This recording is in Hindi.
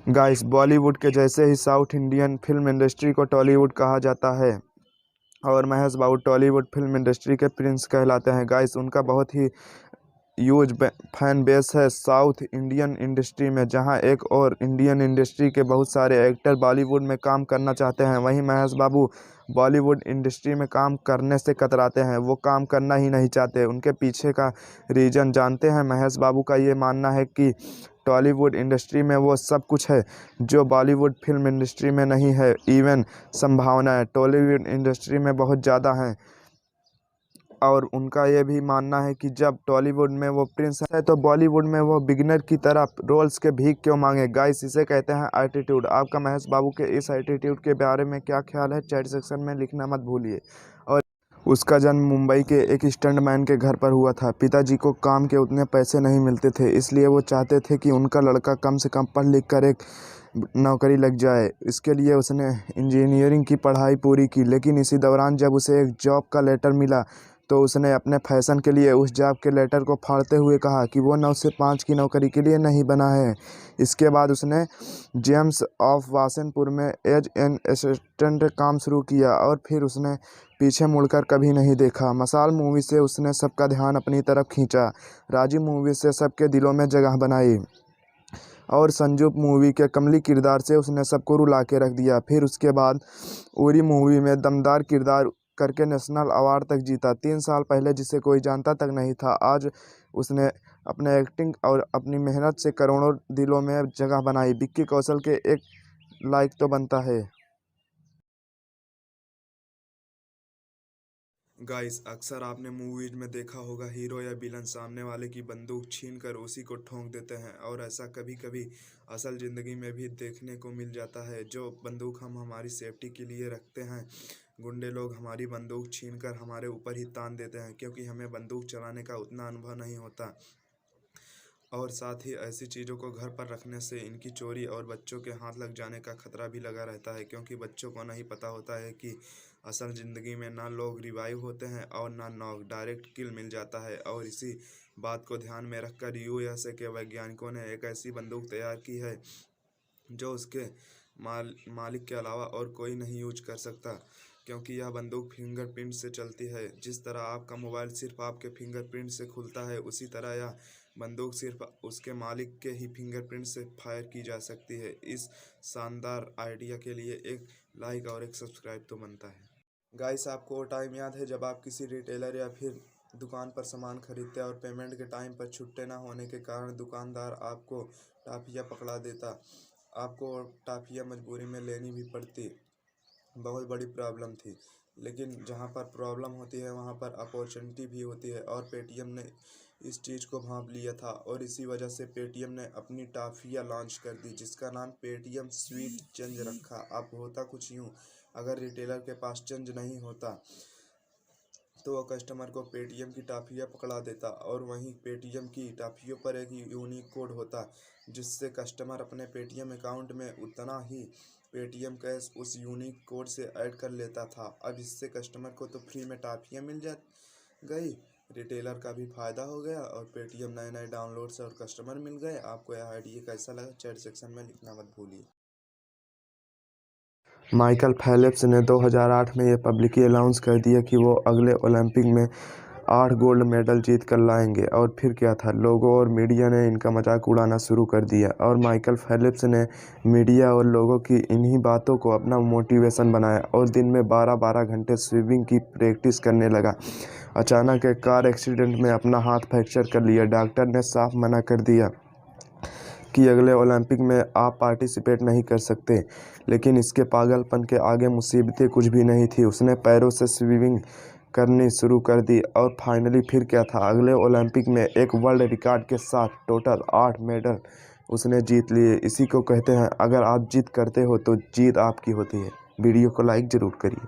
गाइस, बॉलीवुड के जैसे ही साउथ इंडियन फिल्म इंडस्ट्री को टॉलीवुड कहा जाता है और महेश बाबू टॉलीवुड फिल्म इंडस्ट्री के प्रिंस कहलाते हैं। गाइस, उनका बहुत ही ह्यूज फैन बेस है साउथ इंडियन इंडस्ट्री में। जहां एक और इंडियन इंडस्ट्री के बहुत सारे एक्टर बॉलीवुड में काम करना चाहते हैं, वहीं महेश बाबू बॉलीवुड इंडस्ट्री में काम करने से कतराते हैं। वो काम करना ही नहीं चाहते। उनके पीछे का रीज़न जानते हैं? महेश बाबू का ये मानना है कि टॉलीवुड इंडस्ट्री में वो सब कुछ है जो बॉलीवुड फिल्म इंडस्ट्री में नहीं है। इवन संभावनाएं टॉलीवुड इंडस्ट्री में बहुत ज़्यादा हैं। और उनका ये भी मानना है कि जब टॉलीवुड में वो प्रिंस है तो बॉलीवुड में वो बिगिनर की तरह रोल्स के भीख क्यों मांगे। गाइस, इसे कहते हैं एटीट्यूड। आपका महेश बाबू के इस एटीट्यूड के बारे में क्या ख्याल है? चैट सेक्शन में लिखना मत भूलिए। और उसका जन्म मुंबई के एक स्टंटमैन के घर पर हुआ था। पिताजी को काम के उतने पैसे नहीं मिलते थे, इसलिए वो चाहते थे कि उनका लड़का कम से कम पढ़ लिख कर एक नौकरी लग जाए। इसके लिए उसने इंजीनियरिंग की पढ़ाई पूरी की, लेकिन इसी दौरान जब उसे एक जॉब का लेटर मिला तो उसने अपने फैशन के लिए उस जॉब के लेटर को फाड़ते हुए कहा कि वो 9 से 5 की नौकरी के लिए नहीं बना है। इसके बाद उसने जेम्स ऑफ वासेनपुर में एज एन असिस्टेंट काम शुरू किया और फिर उसने पीछे मुड़कर कभी नहीं देखा। मसाल मूवी से उसने सबका ध्यान अपनी तरफ खींचा। राजी मूवी से सबके दिलों में जगह बनाई और संजू मूवी के कमली किरदार से उसने सबको रुला के रख दिया। फिर उसके बाद उरी मूवी में दमदार किरदार करके नेशनल अवार्ड तक जीता। 3 साल पहले जिसे कोई जानता तक नहीं था, आज उसने अपने एक्टिंग और अपनी मेहनत से करोड़ों दिलों में जगह बनाई। विक्की कौशल के एक लाइक तो बनता है। गाइस, अक्सर आपने मूवीज में देखा होगा हीरो या विलन सामने वाले की बंदूक छीनकर उसी को ठोंक देते हैं, और ऐसा कभी कभी असल ज़िंदगी में भी देखने को मिल जाता है। जो बंदूक हम हमारी सेफ्टी के लिए रखते हैं, गुंडे लोग हमारी बंदूक छीनकर हमारे ऊपर ही तान देते हैं, क्योंकि हमें बंदूक चलाने का उतना अनुभव नहीं होता। और साथ ही ऐसी चीज़ों को घर पर रखने से इनकी चोरी और बच्चों के हाथ लग जाने का खतरा भी लगा रहता है, क्योंकि बच्चों को नहीं पता होता है कि असल ज़िंदगी में ना लोग रिवाइव होते हैं और ना नॉक डायरेक्ट किल मिल जाता है। और इसी बात को ध्यान में रखकर यूएसए के वैज्ञानिकों ने एक ऐसी बंदूक तैयार की है जो उसके मालिक के अलावा और कोई नहीं यूज कर सकता, क्योंकि यह बंदूक फिंगरप्रिंट से चलती है। जिस तरह आपका मोबाइल सिर्फ आपके फिंगरप्रिंट से खुलता है, उसी तरह यह बंदूक सिर्फ उसके मालिक के ही फिंगरप्रिंट से फायर की जा सकती है। इस शानदार आइडिया के लिए एक लाइक और एक सब्सक्राइब तो बनता है। गाइस, आपको वो टाइम याद है जब आप किसी रिटेलर या फिर दुकान पर सामान खरीदते और पेमेंट के टाइम पर छुट्टे ना होने के कारण दुकानदार आपको टाफिया पकड़ा देता? आपको टाफिया मजबूरी में लेनी भी पड़ती। बहुत बड़ी प्रॉब्लम थी। लेकिन जहाँ पर प्रॉब्लम होती है वहाँ पर अपॉर्चुनिटी भी होती है, और पेटीएम ने इस चीज़ को भांप लिया था, और इसी वजह से पेटीएम ने अपनी टाफिया लॉन्च कर दी जिसका नाम पेटीएम स्वीट चेंज रखा। अब होता कुछ यूँ, अगर रिटेलर के पास चेंज नहीं होता तो वह कस्टमर को पेटीएम की टाफिया पकड़ा देता, और वहीं पेटीएम की टाफियों पर एक यूनिक कोड होता जिससे कस्टमर अपने पेटीएम अकाउंट में उतना ही पेटीएम कैश उस यूनिक कोड से ऐड कर लेता था। अब इससे कस्टमर को तो फ्री में टाफियाँ मिल जा गई, रिटेलर का भी फायदा हो गया, और पेटीएम नए नए डाउनलोड्स और कस्टमर मिल गए। आपको यह आइडिया कैसा लगा? चैट सेक्शन में लिखना मत भूलिए। माइकल फेल्प्स ने 2008 में ये पब्लिकली अनाउंस कर दिया कि वो अगले ओलंपिक में 8 गोल्ड मेडल जीत कर लाएंगे। और फिर क्या था, लोगों और मीडिया ने इनका मजाक उड़ाना शुरू कर दिया, और माइकल फेल्प्स ने मीडिया और लोगों की इन्हीं बातों को अपना मोटिवेशन बनाया और दिन में 12-12 घंटे स्विमिंग की प्रैक्टिस करने लगा। अचानक एक कार एक्सीडेंट में अपना हाथ फ्रैक्चर कर लिया। डॉक्टर ने साफ मना कर दिया कि अगले ओलंपिक में आप पार्टिसिपेट नहीं कर सकते, लेकिन इसके पागलपन के आगे मुसीबतें कुछ भी नहीं थी। उसने पैरों से स्विमिंग करनी शुरू कर दी, और फाइनली फिर क्या था, अगले ओलंपिक में एक वर्ल्ड रिकॉर्ड के साथ टोटल 8 मेडल उसने जीत लिए। इसी को कहते हैं, अगर आप जीत करते हो तो जीत आपकी होती है। वीडियो को लाइक ज़रूर करिए।